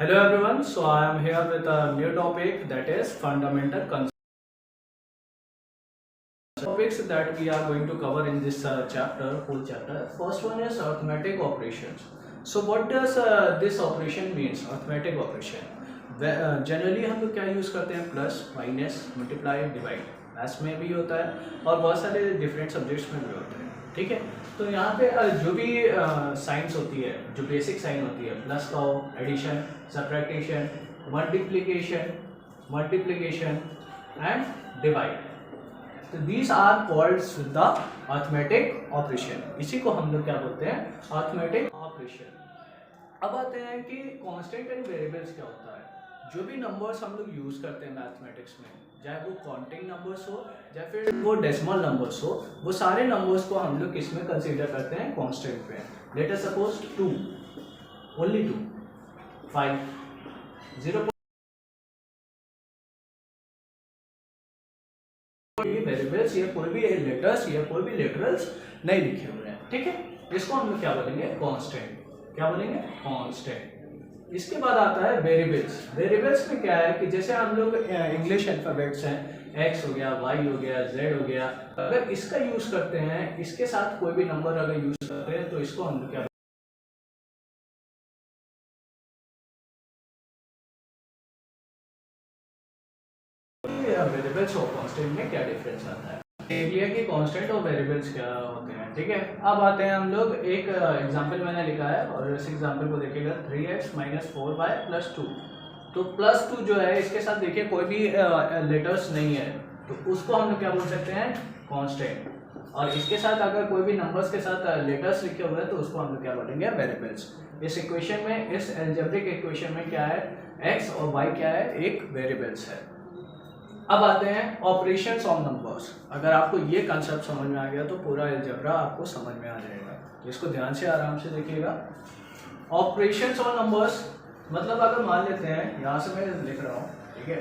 Hello everyone, so I am here with a new topic, that is fundamental concepts. Topics that we are going to cover in this whole chapter. First one is arithmetic operations. So what does this operation means? Arithmetic operation. Generally हम लोग क्या use करते हैं? Plus, minus, multiply, divide. Maths में भी होता है और बहुत सारे डिफरेंट सब्जेक्ट्स में भी होते हैं. ठीक है, तो यहाँ पे जो भी साइंस होती है, जो बेसिक साइन होती है, प्लस का हो, addition, subtraction, multiplication and divide, तो these are called the arithmetic operation. इसी को हम लोग क्या बोलते हैं? Arithmetic operation. अब आते हैं कि कांस्टेंट एंड वेरिएबल्स क्या होता है. जो भी नंबर्स हम लोग यूज करते हैं मैथमेटिक्स में, चाहे वो काउंटिंग नंबर्स हो या फिर वो डेसिमल नंबर्स हो, वो सारे नंबर्स को हम लोग किस में कंसीडर करते हैं? कांस्टेंट पे. Let us suppose 2, only 2, 5, 0. Variables या कोई भी लेटर्स या कोई भी लिटरल्स नहीं लिखे हुए हैं. ठीक है, इसको हम लोग क्या बोलेंगे? कांस्टेंट. क्या बोलेंगे? कांस्टेंट. इसके बाद आता है वेरिएबल्स. वेरिएबल्स में क्या है कि जैसे हम लोग इंग्लिश अल्फाबेट्स हैं, एक्स हो गया, वाई हो गया, जेड हो गया, अगर इसका यूज करते हैं, इसके साथ कोई भी नंबर अगर यूज करते हैं, तो इसको हम लोग क्या वेरिएबल्स और कांस्टेंट में क्या डिफरेंस आता है. देख लिया कि कांस्टेंट और वेरिएबल्स क्या होते हैं. ठीक है, अब आते हैं हम लोग, एक एग्जांपल मैंने लिखा है और इस एग्जांपल को देखिएगा. 3x - 4y + 2. तो +2 जो है, इसके साथ देखिए कोई भी लेटर्स नहीं है, तो उसको हम लोग क्या बोल सकते हैं? कांस्टेंट. और इसके साथ अगर कोई भी नंबर्स के साथ लेटर्स लिखे हुए हैं, तो उसको हम लोग क्या बोलेंगे? वेरिएबल्स. इस इक्वेशन में, इस अलजेब्रिक इक्वेशन में क्या है? x और y क्या है? एक वेरिएबल्स है. अब आते हैं ऑपरेशंस ऑन नंबर्स. अगर आपको ये कंसेप्ट समझ में आ गया तो पूरा अलजेब्रा आपको समझ में आ जाएगा. इसको ध्यान से आराम से देखिएगा. ऑपरेशंस ऑन नंबर्स मतलब अगर मान लेते हैं, यहां से मैं लिख रहा हूं, ठीक है,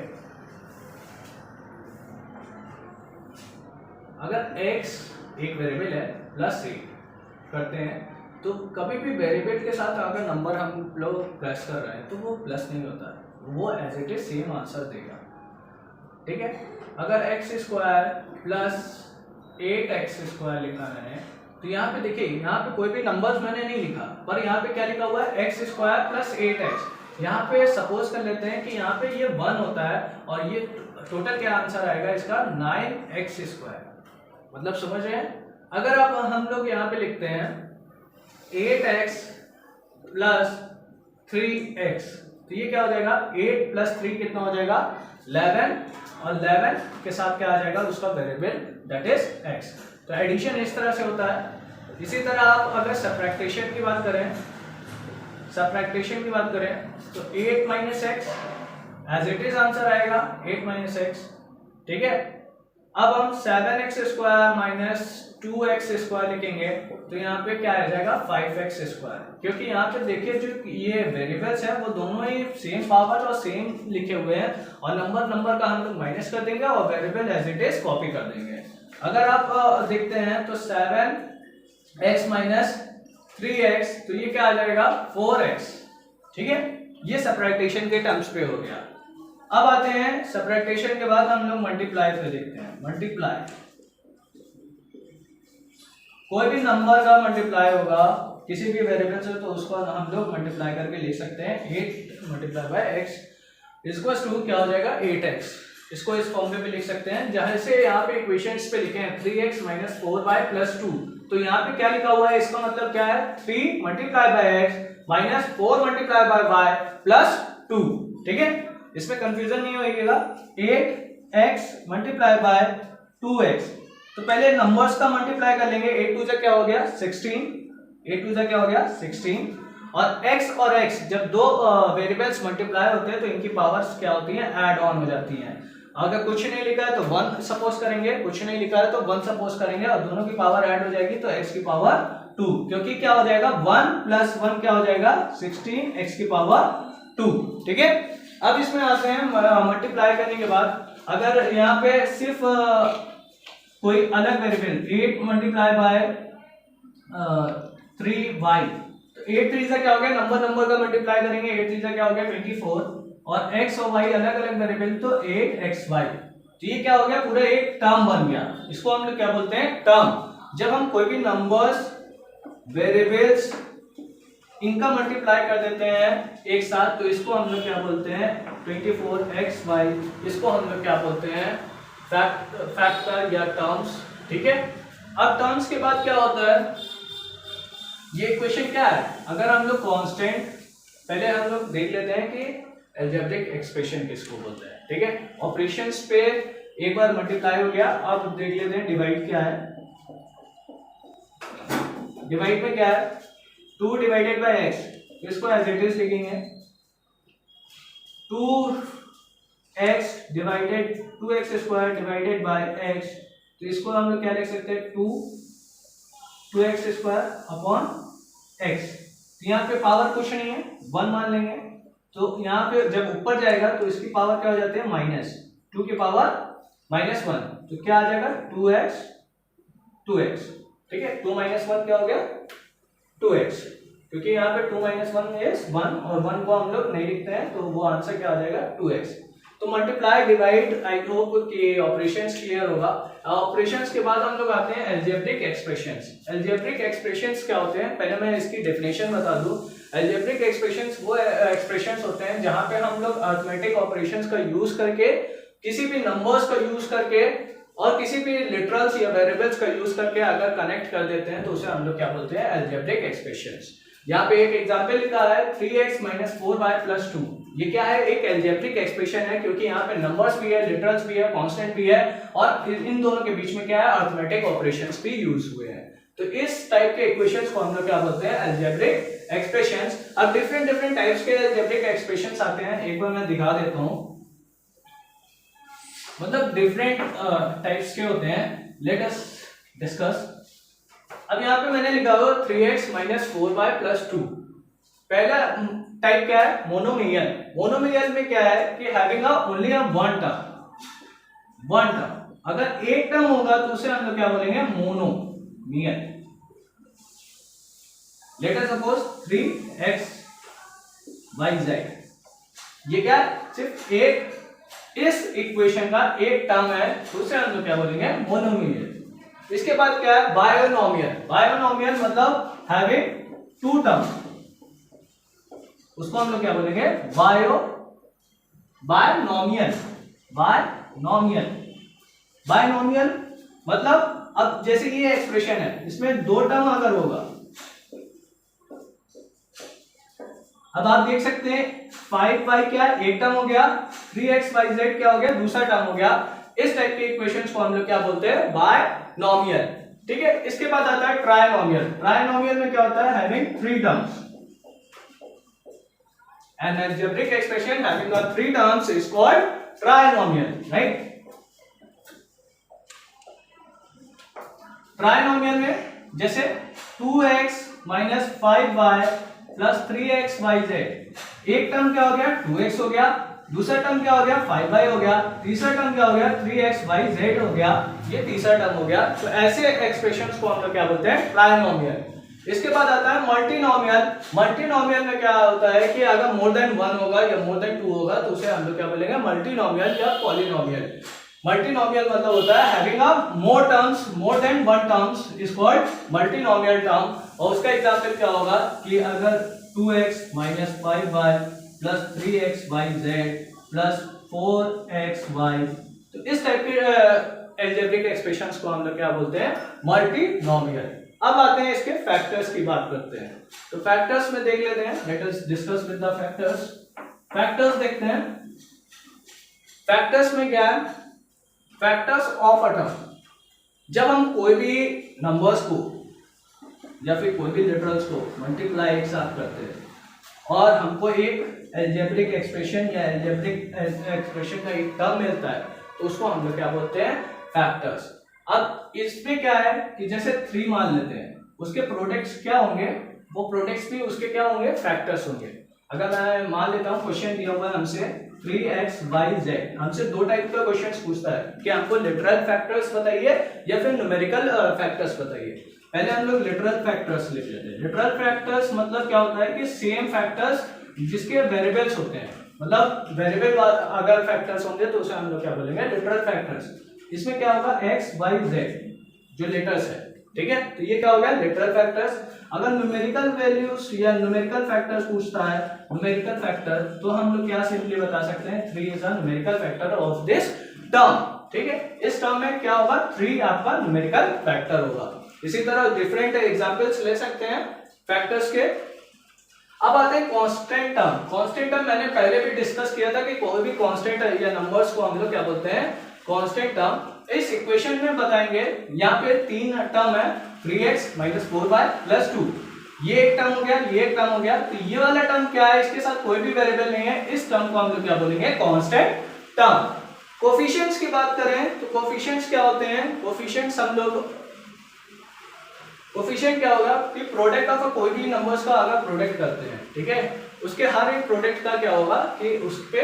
अगर x एक वेरिएबल है, +8 करते हैं, तो कभी भी वेरिएबल के साथ अगर नंबर हम लोग प्लस कर रहे हैं, तो वो प्लस नहीं होता है, वो as it is same answer देगा. ठीक है, अगर x² + 8x² लिखा है, तो यहाँ पे देखिए, यहाँ पे कोई भी नंबर्स मैंने नहीं लिखा, पर यहाँ पे क्या लिखा हुआ है? x² + 8x. यहाँ पे सपोज कर लेते हैं कि यहाँ पे ये 1 होता है और ये टोटल क्या आंसर आएगा इसका? 9x². मतलब समझ रहे हैं? अगर आप हम लोग यहाँ पे लिखते हैं 8x + 3x, तो ये क्या हो जाएगा? 8 + 3 कितना हो जाएगा? 11. और 11 के साथ क्या आ जाएगा? उसका वेरिएबल, दैट इज x. तो एडिशन इस तरह से होता है. इसी तरह आप अगर सब्ट्रैक्शन की बात करें, तो 8 - x as it is answer आएगा 8 - x. ठीक है, अब हम 7x² - 2x² लिखेंगे, तो यहाँ पे क्या आ जाएगा? 5x². क्योंकि यहाँ पे देखिए जो ये वेरिएबल्स हैं, वो दोनों ही सेम पावर और सेम लिखे हुए हैं, और नंबर का हम लोग माइनस कर देंगे और variable as it is copy कर देंगे. अगर आप देखते हैं तो 7x - 3x, तो ये क्या आ जाएगा? 4x. ठीक है, ये सब्ट्रैक्शन के टर्म्स पे हो गया. अब आते हैं सब्ट्रैक्शन के बाद हम लोग मल्टीप्लाई पे देखते हैं. मल्टीप्लाई, कोई भी नंबर का मल्टीप्लाई होगा किसी भी वेरिएबल से, तो उसको हम लोग मल्टीप्लाई करके लिख सकते हैं. 8 × x इक्वल्स टू क्या हो जाएगा? 8x. इसको इस फॉर्म में भी लिख सकते हैं. जहां से यहाँ पे इक्वेशंस पे लिखे हैं 3x - 4y + 2, तो यहाँ पे क्या लिखा हुआ है? इसका मतलब क्या है? 3 × x - 4 × y + 2. ठीक है, इसमें कंफ्यूजन नहीं होइएगा. 8x × 2x, तो पहले नंबर्स का मल्टीप्लाई कर लेंगे. 8 2 क्या हो गया? 16. 8 2 क्या हो गया? 16. और x और x, जब दो वेरिएबल्स मल्टीप्लाई होते हैं, तो इनकी पावर्स क्या होती हैं? ऐड ऑन हो जाती हैं. अगर कुछ नहीं लिखा है तो 1 सपोज करेंगे, कुछ नहीं लिखा है तो 1 सपोज करेंगे, और दोनों की पावर ऐड हो जाएगी, तो x की पावर 2. क्योंकि क्या हो जाएगा? 1 + 1 क्या हो जाएगा? 16, x की पावर 2. ठीक है, अब इसमें आते हैं मल्टीप्लाई करने के बाद, अगर यहाँ पे सिर्फ कोई अलग वेरिएबल 8 × 3y, तो तो 8 3 क्या हो गया, नंबर का मल्टीप्लाई करेंगे, 8 3 क्या हो गया 24, और x और y अलग अलग वेरिएबल तो 8xy। तो ये क्या हो गया, पूरा एक टर्म बन गया। इसको हम लोग क्या बोलते हैं, टर्म। जब हम कोई भी नंबर्स वेरिएबल्स इनका मल्टीप्लाई कर देते हैं एक साथ, तो इसको हम लोग क्या बोलते हैं 24xy। इसको हम लोग क्या बोलते हैं फैक्टर या टर्म्स। ठीक है, अब टर्म्स के बाद क्या होता है, ये इक्वेशन क्या है, अगर हम लोग कांस्टेंट, पहले हम लोग देख लेते हैं कि अलजेब्रिक एक्सप्रेशन किसको बोलते हैं। ठीक है, ऑपरेशंस पे एक बार मल्टीप्लाई हो गया, अब देख लेते हैं डिवाइड क्या है। डिवाइड में क्या है, 2 डिवाइडेड बाय x, इसको एज इट इज लिखेंगे 2x divided 2x square divided by x। तो इसको हम लोग क्या लिख सकते हैं 2x स्क्वायर अपॉन x। तो यहाँ पे पावर कुछ नहीं है, 1 मान लेंगे। तो यहाँ पे जब ऊपर जाएगा तो इसकी पावर क्या हो जाती है माइनस 2 की पावर -1, तो क्या आ जाएगा 2x। ठीक है, 2 - 1 क्या हो गया 2x, क्योंकि यहाँ पे 2 - 1 इज 1 और 1 को हम लोग नहीं लिखते हैं, तो वो आंसर क्या आ जाएगा 2x। तो मल्टीप्लाई डिवाइड, आई होप कि ऑपरेशंस क्लियर होगा। ऑपरेशंस के बाद हम लोग आते हैं अलजेब्रिक एक्सप्रेशंस। अलजेब्रिक एक्सप्रेशंस क्या होते हैं, पहले मैं इसकी डेफिनेशन बता दूं। अलजेब्रिक एक्सप्रेशंस वो एक्सप्रेशंस होते हैं जहां पे हम लोग अरिथमेटिक ऑपरेशंस का यूज करके, किसी भी नंबर्स का यूज करके और किसी भी लिटरल्स या वेरिएबल्स का यूज करके अगर कनेक्ट कर देते हैं तो उसे हम लोग क्या बोलते हैं अलजेब्रिक एक्सप्रेशंस। यहाँ पे एक एग्जांपल लिखा है 3x - 4y + 2। ये क्या है, एक अलजेब्रिक एक्सप्रेशन है, क्योंकि यहाँ पे नंबर्स भी है, लिटरल्स भी है, कांस्टेंट भी है, और इन दोनों के बीच में क्या है अरिथमेटिक ऑपरेशंस भी यूज हुए हैं। तो इस टाइप के इक्वेशंस को हम लोग क्या बोलते हैं अलजेब्रिक एक्सप्रेशंस। अब डिफरेंट टाइप्स के अलजेब्रिक एक्सप्रेशंस आते हैं, एक बार मैं दिखा देता हूं, मतलब डिफरेंट टाइप्स के होते हैं। Let us discuss. अब यहाँ पे मैंने लिखा हुआ 3x - 4y + 2। पहला टाइप क्या है, मोनोमियल। मोनोमियल में क्या है कि हैविंग ओनली वन टर्म। अगर एक टर्म होगा तो उसे हम लोग क्या बोलेंगे monomial. Let us suppose 3xyz। ये क्या है, सिर्फ एक इस इक्वेशन का एक टर्म है, तो उसे हम लोग क्या बोलेंगे मोनोमियल। इसके बाद क्या है बायोनोमियल। बायोनोमियल मतलब हैविंग 2 टर्म, उसको हम लोग क्या बोलेंगे बायनोमियल मतलब अब जैसे ये एक्सप्रेशन है, इसमें 2 टर्म अगर होगा, अब आप देख सकते हैं 5y क्या एक टर्म हो गया, 3xyz क्या हो गया दूसरा टर्म हो गया। इस टाइप के इक्वेशंस को हम लोग क्या बोलते हैं बायनोमियल। ठीक है, इसके बाद आता है ट्राइनोमियल। ट्राइनोमियल में क्या होता है having 3 terms. An algebraic expression having 3 terms is called trinomial, right? Trinomial में जैसे 2x - 5y + 3xyz, एक टर्म क्या हो गया 2x हो गया, दूसरा टर्म क्या हो गया 5y हो गया, तीसरा टर्म क्या हो गया 3xyz हो गया, ये तीसरा टर्म हो गया। तो ऐसे एक्सप्रेशंस को हम लोग क्या बोलते हैं ट्राइनोमियल। इसके बाद आता है मल्टीनोमियल। मल्टीनोमियल में क्या होता है कि अगर मोर देन 1 होगा या मोर देन 2 होगा तो उसे हम लोग क्या बोलेंगे मल्टीनोमियल या पॉलिनोमियल। मल्टीनोमियल मतलब होता है having more terms, more than 1 terms is called multinomial term. और उसका एग्जांपल क्या होगा कि अगर 2x - 5y + 3xyz + 4xy, तो इस टाइप के अलजेब्रिक एक्सप्रेशंस को हम लोग क्या बोलते हैं मल्टीनोमियल। अब आते हैं इसके फैक्टर्स की बात करते हैं। तो फैक्टर्स में देख लेते हैं, let us discuss with the factors. Factors देखते हैं। फैक्टर्स में क्या है, फैक्टर्स ऑफ अ टर्म। जब हम कोई भी नंबर्स को या फिर कोई भी लिटरल्स को मल्टीप्लाई एक साथ करते हैं और हमको एक अलजेब्रिक एक्सप्रेशन या अलजेब्रिक एक्सप्रेशन का एक टर्म मिलता है, तो उसको हम लोग क्या बोलते हैं फैक्टर्स। अब इसमें क्या है कि जैसे 3 मान लेते हैं, उसके प्रोडक्ट्स क्या होंगे, वो प्रोडक्ट्स भी उसके क्या होंगे फैक्टर्स होंगे। अगर मैं मान लेता हूं क्वेश्चन दिया हुआ है हमसे 3xyz, हमसे 2 टाइप का क्वेश्चन पूछता है कि हमको लिटरल फैक्टर्स बताइए या फिर न्यूमेरिकल फैक्टर्स बताइए। पहले हम लोग लिटरल फैक्टर्स लिख लेते हैं। लिटरल फैक्टर्स मतलब क्या होता है कि सेम फैक्टर्स जिसके वेरिएबल्स होते हैं, मतलब वेरिएबल अगर फैक्टर्स होंगे तो उसे हम लोग क्या बोलेंगे, लिटरल फैक्टर्स। इसमें क्या होगा, x y z जो लेटर्स है, ठीक है। तो ये क्या हो गया, लिटरल फैक्टर्स। अगर न्यूमेरिकल वैल्यूज या न्यूमेरिकल फैक्टर्स पूछता है, न्यूमेरिकल फैक्टर, तो हम लोग क्या सिंपली बता सकते हैं 3 is a numerical factor of this term, ठीक है। इस टर्म में क्या होगा, 3 आपका न्यूमेरिकल फैक्टर होगा। इसी तरह डिफरेंट एग्जांपल्स ले सकते हैं फैक्टर्स के। अब आते हैं कांस्टेंट टर्म। कांस्टेंट टर्म मैंने पहले भी डिस्कस किया था कि कोई भी कांस्टेंट या नंबर्स को हम लोग क्या बोलते हैं, कांस्टेंट टर्म। इस इक्वेशन में बताएंगे, यहाँ पे 3 टर्म है, 3x - 4y + 2, ये एक टर्म हो गया, ये एक टर्म हो गया। तो ये वाला टर्म क्या है, इसके साथ कोई भी वेरिएबल नहीं है, इस टर्म को हम लोग क्या बोलेंगे, कांस्टेंट टर्म। कोफिशिएंट्स की बात करें तो कोफिशिएंट्स क्या होते हैं, कोफिशिएंट्स हम लोग, कोफिशिएंट क्या होगा कि प्रोडक्ट ऑफ कोई भी नंबर्स का अगर प्रोडक्ट करते हैं, ठीक है, उसके हर एक प्रोडक्ट का क्या होगा कि उस पे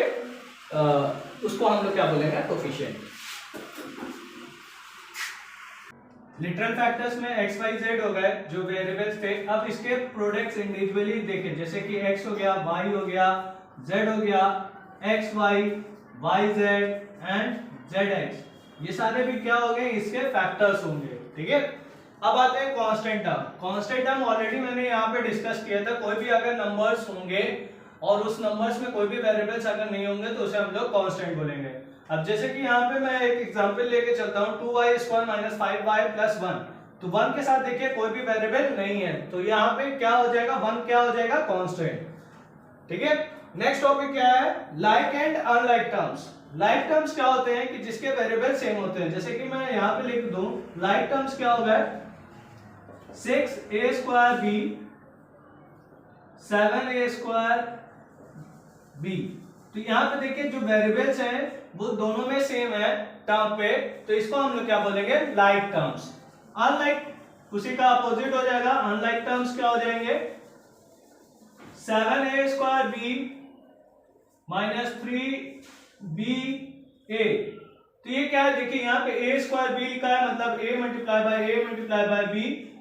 उसको हम लोग क्या बोलेंगे, कोफिशिएंट। लिटरल फैक्टर्स में x y z हो गए जो वेरिएबल्स थे। अब इसके प्रोडक्ट्स इंडिविजुअली देखें, जैसे कि x हो गया, y हो गया, z हो गया, x y, y z and z x, ये सारे भी क्या हो गए, इसके फैक्टर्स होंगे, ठीक है। अब आते हैं constant term. Constant term already मैंने यहाँ पे डिस्कस किया था, कोई भी अगर नंबर्स होंगे और उस नंबर्स में कोई भी वेरिएबल्स अगर नहीं होंगे तो उसे हम लोग कांस्टेंट बोलेंगे। अब जैसे कि यहाँ पे मैं एक एग्जांपल लेके चलता हूँ, 2y² - 5y + 1, तो 1 के साथ देखिए कोई भी वेरिएबल नहीं है, तो यहाँ पे क्या हो जाएगा, 1 क्या हो जाएगा, कांस्टेंट, ठीक है। नेक्स्ट टॉपिक क्या है, like and unlike terms. Like terms क्या होते हैं कि जिसके वेरिएबल सेम होते हैं, जैसे कि मैं यहाँ पे लिख दूं, लाइक टर्म्स क्या होगा, 6a² b 7a² b। तो यहाँ पे देखिए जो वेरिएबल्स हैं वो दोनों में सेम है टर्म पे, तो इसको हम लोग क्या बोलेंगे, लाइक टर्म्स। अनलाइक उसी का अपोजिट हो जाएगा, अनलाइक टर्म्स क्या हो जाएंगे, 7a² b - 3ba। तो ये क्या है, देखिए यहाँ पे a² b लिखा है, मतलब a × b,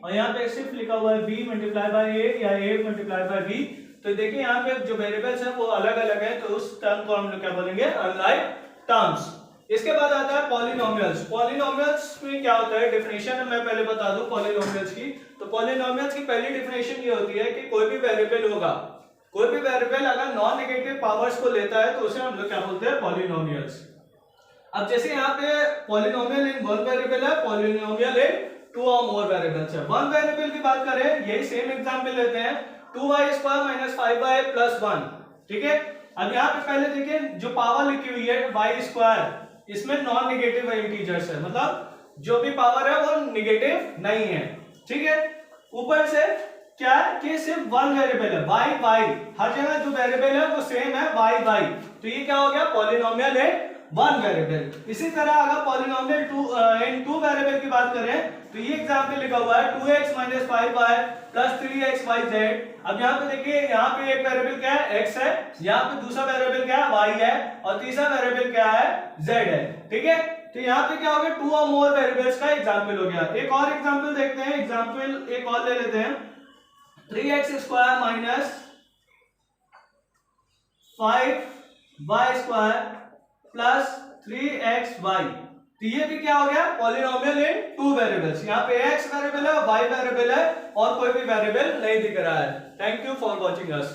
और यहाँ पे सिर्फ लिखा हुआ है b × a या a × b। तो देखिए यहाँ पे जो वेरिएबल्स हैं वो अलग अलग है, तो उस टर्म को हम लोग क्या बोलेंगे, अनलाइक टर्म्स। इसके बाद आता है पॉलिनोमियल्स। पॉलिनोमियल्स में क्या होता है, डेफिनेशन मैं पहले बता दूं पॉलिनोमियल्स की। तो पॉलिनोमियल्स की पहली डेफिनेशन ये होती है कि कोई भी वेरिएबल होगा, कोई भी वेरिएबल अगर नॉन नेगेटिव पावर्स को लेता है तो उसे हम लोग क्या बोलते हैं, पॉलिनोमियल्स। अब जैसे यहाँ पे पॉलिनोमियल इन वन वेरिएबल है, पॉलिनोमियल इन 2 और मोर वेरिएबल्स है। वन वेरिएबल की बात करें, यही सेम एग्जांपल लेते हैं, 2y² - 5y + 1, ठीक है। अब यहाँ पे पहले देखिए जो पावर लिखी हुई है y², इसमें नॉन नेगेटिव इंटीजर्स है, मतलब जो भी पावर है वो नेगेटिव नहीं है, ठीक है। ऊपर से क्या है कि सिर्फ वन वेरिएबल है, y, हर जगह जो वेरिएबल है वो सेम है, y, तो ये क्या हो गया, पॉलिनोमियल है वन वेरिएबल। इसी तरह अगर पॉलिनोमियल इन 2 वेरिएबल की बात करें तो ये एग्जांपल लिखा हुआ है, 2x - 5y + 3xyz। अब यहाँ पे देखिए, यहाँ पे एक वेरिएबल क्या है, x है, यहाँ पे दूसरा वेरिएबल क्या है, y है, और तीसरा वेरिएबल क्या है, z है, ठीक है। तो यहाँ पे क्या हो गया, 2 और मोर वेरिएबल्स का एग्जांपल हो गया। एक और एग्जांपल देखते हैं, एग्जांपल एक और ले लेते हैं, 3x² - 5y² + 3xy। तो ये भी क्या हो गया, पॉलिनोमियल इन 2 वेरिएबल्स। यहाँ पे x वेरिएबल है, y वेरिएबल है, और कोई भी वेरिएबल नहीं दिख रहा है। Thank you for watching us.